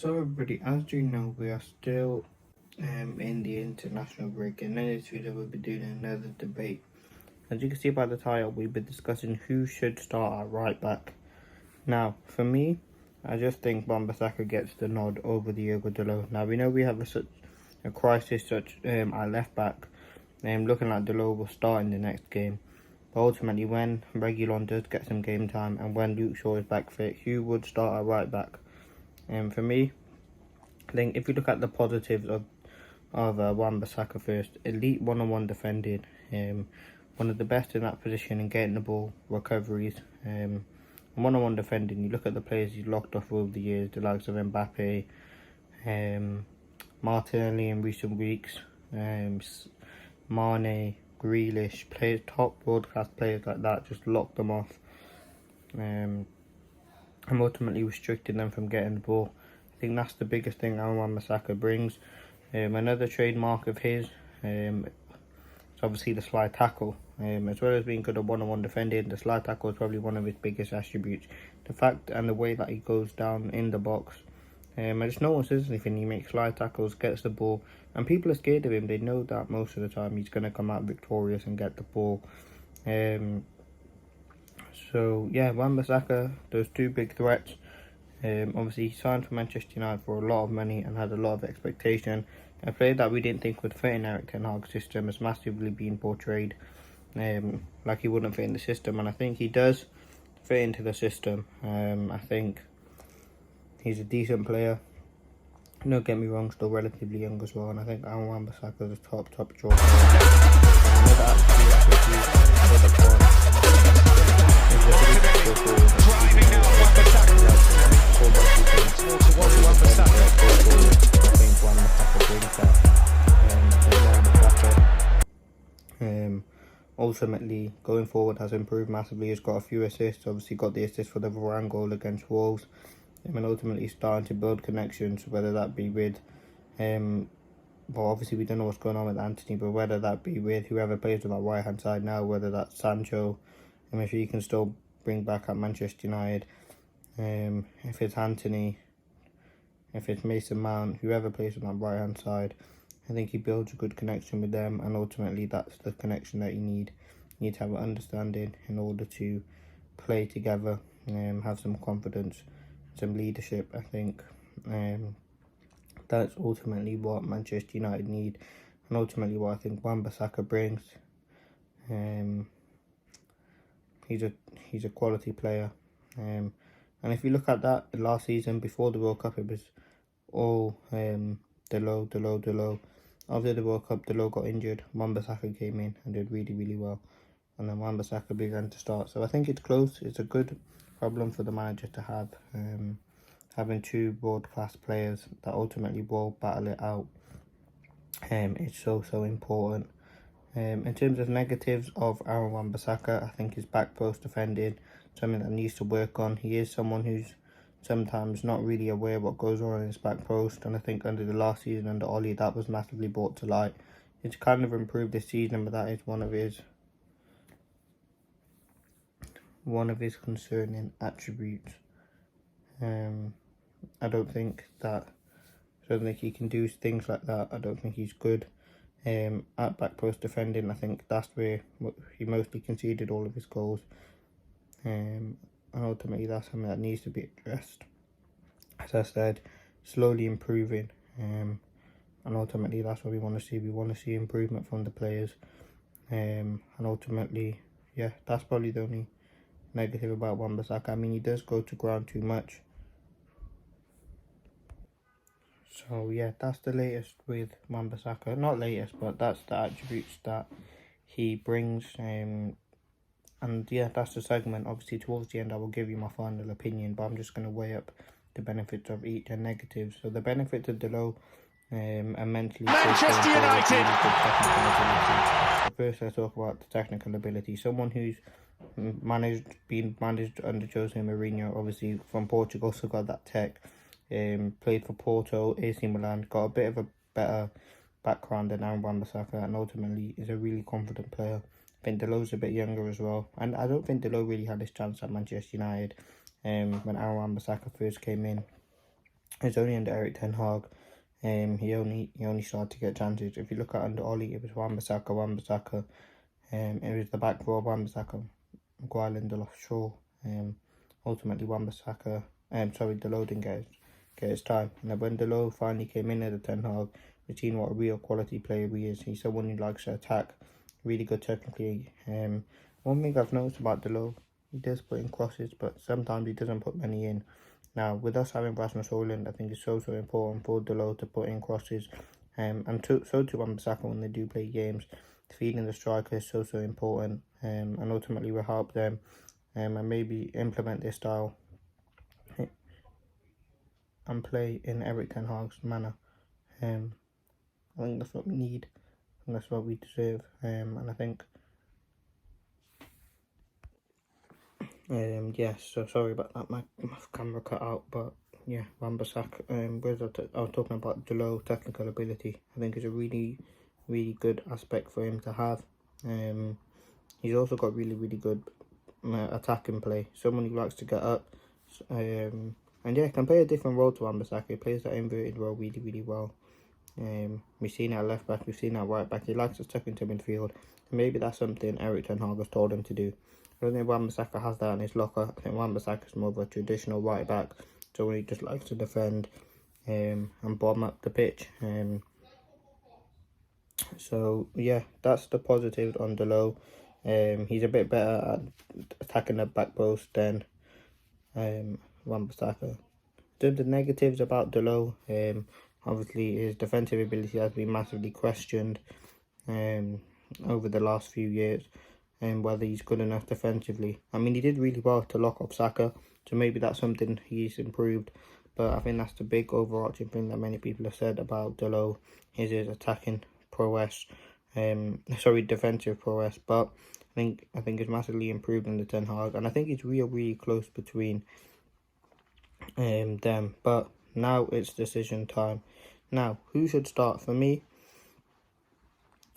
So everybody, as you know, we are still in the international break, and in this video we'll be doing another debate. As you can see by the title, we've been discussing who should start at right back. Now, for me, I just think Wan-Bissaka gets the nod over Diogo Dalot. Now, we know we have such a crisis at left back. Looking like Dalot will start in the next game. But ultimately, when Reguilon does get some game time and when Luke Shaw is back fit, who would start at right back? For me, I think if you look at the positives of Wan-Bissaka first, elite one-on-one defending, one of the best in that position in getting the ball, recoveries, one-on-one defending. You look at the players he's locked off over the years, the likes of Mbappe, Martinelli in recent weeks, Mane, Grealish, players, top world-class players like that, just locked them off, and ultimately restricting them from getting the ball. I think that's the biggest thing Wan-Bissaka brings. Another trademark of his is obviously the slide tackle. As well as being good at one-on-one defending, the slide tackle is probably one of his biggest attributes. The fact and the way that he goes down in the box. And just no one says anything. He makes slide tackles, gets the ball, and people are scared of him. They know that most of the time he's going to come out victorious and get the ball. So yeah, Wan-Bissaka, those two big threats. Obviously, he signed for Manchester United for a lot of money and had a lot of expectation. A player that we didn't think would fit in Erik Ten Hag's system has massively been portrayed like he wouldn't fit in the system, and I think he does fit into the system. I think he's a decent player. Don't get me wrong, still relatively young as well, and I think Wan-Bissaka is a top draw ultimately, going forward, has improved massively. He's got a few assists. Obviously, got the assist for the Varane goal against Wolves, and ultimately starting to build connections. Whether that be with, well, obviously we don't know what's going on with Antony, but whether that be with whoever plays on that right hand side now, whether that's Sancho, if he can still bring back at Manchester United, if it's Antony, if it's Mason Mount, whoever plays on that right hand side, I think he builds a good connection with them, and ultimately that's the connection that you need. You need to have an understanding in order to play together, have some confidence, some leadership. I think that's ultimately what Manchester United need, and ultimately what I think Wan-Bissaka brings. He's a quality player, and if you look at that last season before the World Cup, it was all Dalot. After the World Cup, Dalot got injured. Wan-Bissaka came in and did really well, and then Wan-Bissaka began to start. So I think it's close. It's a good problem for the manager to have, having two world-class players that ultimately will battle it out. It's so important. In terms of negatives of Aaron Wan-Bissaka, I think his back post defending, something that needs to work on. He is someone who's sometimes not really aware what goes on in his back post, and I think under the last season under Ollie, that was massively brought to light. It's kind of improved this season, but that is one of his concerning attributes. I don't think he can do things like that. I don't think he's good at back post defending. I think that's where he mostly conceded all of his goals, and ultimately that's something that needs to be addressed. As I said, slowly improving, and ultimately that's what we want to see. We want to see improvement from the players, and ultimately, yeah, that's probably the only negative about Wan-Bissaka. I mean, he does go to ground too much. So yeah, that's the latest with Wan-Bissaka. Not latest, but that's the attributes that he brings. And yeah, that's the segment. Obviously, towards the end, I will give you my final opinion, but I'm just going to weigh up the benefits of each and negatives. So the benefits of Dalot are mentally. Manchester United. First, let's talk about the technical ability. Someone who's been managed under Jose Mourinho, obviously from Portugal, so got that tech. Played for Porto, AC Milan, got a bit of a better background than Aaron Wan-Bissaka, and ultimately is a really confident player. I think Dalot's a bit younger as well, and I don't think Dalot really had his chance at Manchester United when Aaron Wan-Bissaka first came in. It's only under Erik ten Hag. He only started to get chances. If you look at under Oli, it was Wan-Bissaka. It was the back row of Wan-Bissaka, Maguire, Lindelof, Shaw. Ultimately Wan-Bissaka. Dalot didn't get his time. And then when Dalot finally came in at the Ten Hag, we've seen what a real quality player he is. He's someone who likes to attack, really good technically. One thing I've noticed about Dalot, he does put in crosses, but sometimes he doesn't put many in. Now, with us having Rasmus Højlund, I think it's so important for Dalot to put in crosses, and so to Wan-Bissaka when they do play games. Feeding the striker is so important, and ultimately will help them, and maybe implement this style and play in Erik ten Hag's manner. I think that's what we need, and that's what we deserve, and I think. Yeah, so sorry about that, my camera cut out, but yeah, Wan-Bissaka, I was talking about Dalot technical ability. I think it's a really good aspect for him to have. He's also got really good attacking play, someone who likes to get up, and yeah, can play a different role to Wan-Bissaka. He plays that inverted role really well. We've seen that left back, we've seen that right back. He likes to tuck into midfield, and maybe that's something Erik ten Hag has told him to do. I don't think Wan-Bissaka has that in his locker. I think Wan-Bissaka is more of a traditional right back, so he just likes to defend and bomb up the pitch. So yeah, that's the positive on Dalot. He's a bit better at attacking the back post than Wan-Bissaka. The negatives about Dalot, obviously his defensive ability has been massively questioned over the last few years, and whether he's good enough defensively. I mean, he did really well to lock up Saka, so maybe that's something he's improved. But I think that's the big overarching thing that many people have said about Dalot, is his attacking prowess, defensive prowess. But I think it's massively improved in the Ten Hag, and I think it's really close between them. But now it's decision time. Now, who should start? For me,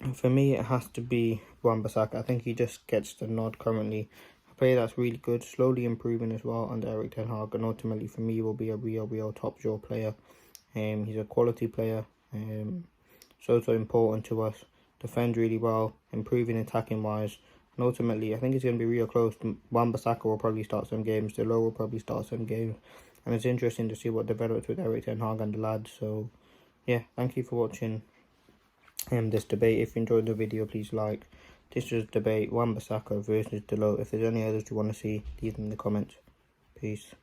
it has to be Wan-Bissaka. I think he just gets the nod currently. A player that's really good, slowly improving as well under Erik ten Hag, and ultimately for me will be a real top draw player. He's a quality player. So important to us. Defends really well, improving attacking wise, and ultimately I think it's going to be real close. Wan-Bissaka will probably start some games. Dalot will probably start some games, and it's interesting to see what develops with Erik ten Hag and the lads. So yeah, thank you for watching this debate. If you enjoyed the video, please like. This was debate Wan-Bissaka versus Dalot. If there's any others you want to see, leave them in the comments. Peace.